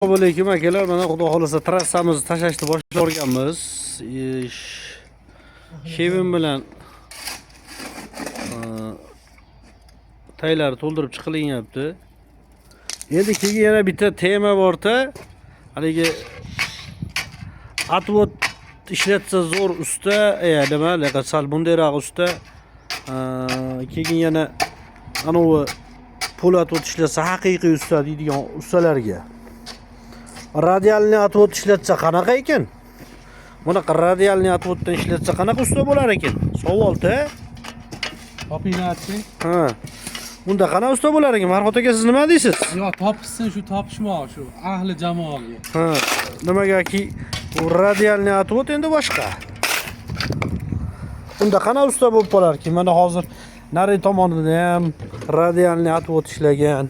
Assalomu alaykum akalar, mana xudo xolasa trassamizni tashlashni boshlab o'rganmiz. Shevim bilan taylar to'ldirib chiqilinyapti. Endi keyin yana bitta tema borda, haligi atvod ishlatsa zo'r usta, nima, sal bundayroq usta. Keyin yana anovi pul atvod ishlatsa haqiqiy usta deydigan ustalarga. Radialni atvod ishlatsa qanaqa ekan? Bunaqa radialni atvoddan ishlatsa qanaqa usta bo'lar ekan? Savol-da. Topinglarchi? Ha. Unda qanaqa usta bo'lar ekan? Farhod aka, siz nima deysiz? Yo'q, topishsin, shu topishmoq, shu ahli jamoaga. Ha, nimagaki bu radialni atvod endi boshqa. Unda qanaqa usta bo'lib qolarki? Mana hozir nari tomonida ham radialni atvod ishlagan.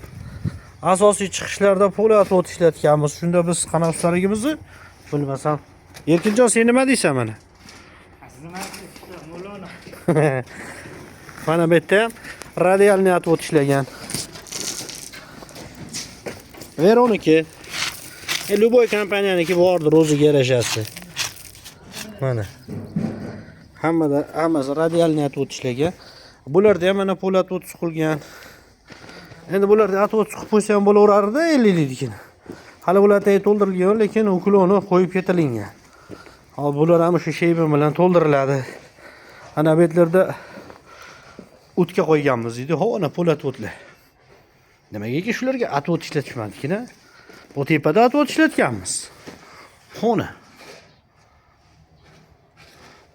Asosiy chiqishlarda pol atvod ishlatganmiz. Shunda biz qanaqa ustaligimizni bilmasam. Erkinjon, sen nima deysan mana? Mana bu yerda ham radialni atvod ishlagan. Veroniki. Любой kompaniyaniki bordir o'ziga yarashasi. Mana. Hammasi radialni atvod ishlagan. Bularda ham mana pol atvod suqilgan. Endi bularda atvod suqib qo'ysa ham bo'laverardi 50 keyin. Hali bularda to'ldirilgan, lekin ukloni qo'yib ketilingan. Hop, bular ham shu sheybi bilan to'ldiriladi. Ana bu yerlarda o'tga qo'yganmiz deydi. Ho, ana pol atvodlar. Nimaga shularga atvod ishlatishmadikina? Bu tepada atvod ishlatganmiz. Xona.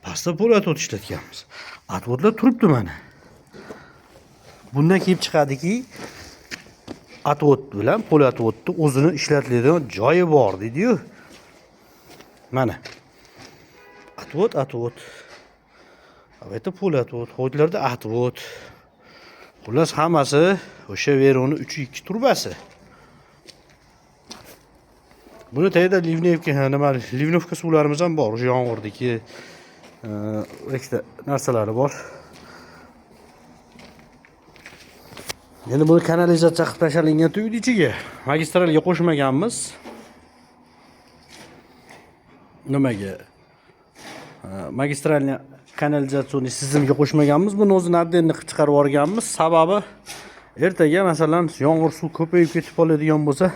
Pastda pol atvod ishlatganmiz. Atvodlar turibdi mana. Bundan kelib chiqadiki, atvod bilan pol atvodni o'zini ishlatiladigan joyi bor deydi-yu. Mana. Atvod. Avayda pol atvod, ho'jlarda atvod. Xullas hammasi o'sha Veroni 3.2 turbasi. Buni tayda Livnovka suvlarimiz ham bor, o'sha yomg'irdagi ekstra narsalari bor. Endi buni kanalizatsiya qilib tashalingan uyning ichiga magistralga qo'shmaganmiz. Nimaga? Magistralni kanalizatsiyani tizimiga qo'shmaganmiz. Buni o'zini отдельно qilib chiqarib yuborganmiz. Sababi ertaga masalan yomg'ir suv ko'payib ketib qoladigan bo'lsa,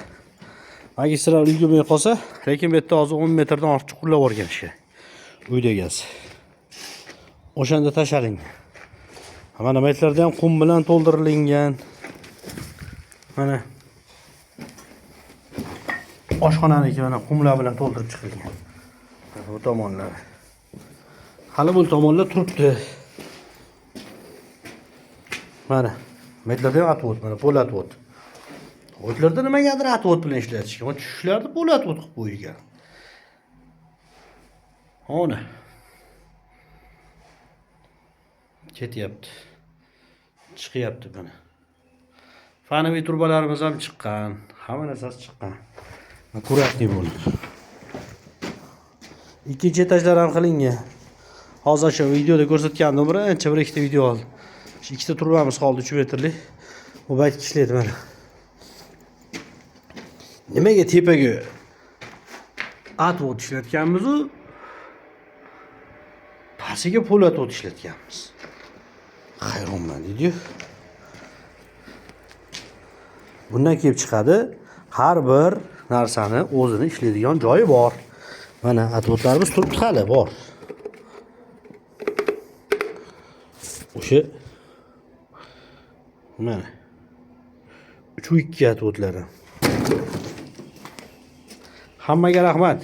magistral ulgurmay qolsa, lekin bu yerda hozir 10 metrdan ortiq chuqurlab yuborgan ish. Uyda gaz. O'shanda tashalingan. Mana bu yerlarda ham qum bilan to'ldirilgan. Mana oshxonaniki mana qumlar bilan to'ldirib chiqilgan. Bu tomonlar. Hali bu tomonlar turibdi. Mana metlarda ham atvod, mana pol atvod. O'tlarda nimagadir atvod bilan ishlatishgan. Mana tushishlarda pol atvod qilib qo'yilgan. Ona. Ketyapti. Chiqyapti buni. Fanaviy turbalarimiz ham chiqqan. Hamma narsasi chiqqan. Akkuratli bo'ldi. Ikkinchi etajlar ham qilingan. Hozir shu videoda ko'rsatgandim, birinchi bir ikkita video oldim. Shu ikkita turbamiz qoldi 3 metrli. Bu bayt ishlaydi mana. Nimaga tepaga atvod ishlatganmiz-u? Pastiga pol atvod ishlatganmiz. Hayronman deydi. Bundan kelib chiqadi, har bir narsani o'zini ishlaydigan joyi bor. Mana atvodlarimiz turibdi, hali bor. O'sha mana 3.2 atvodlari. Hammaga rahmat.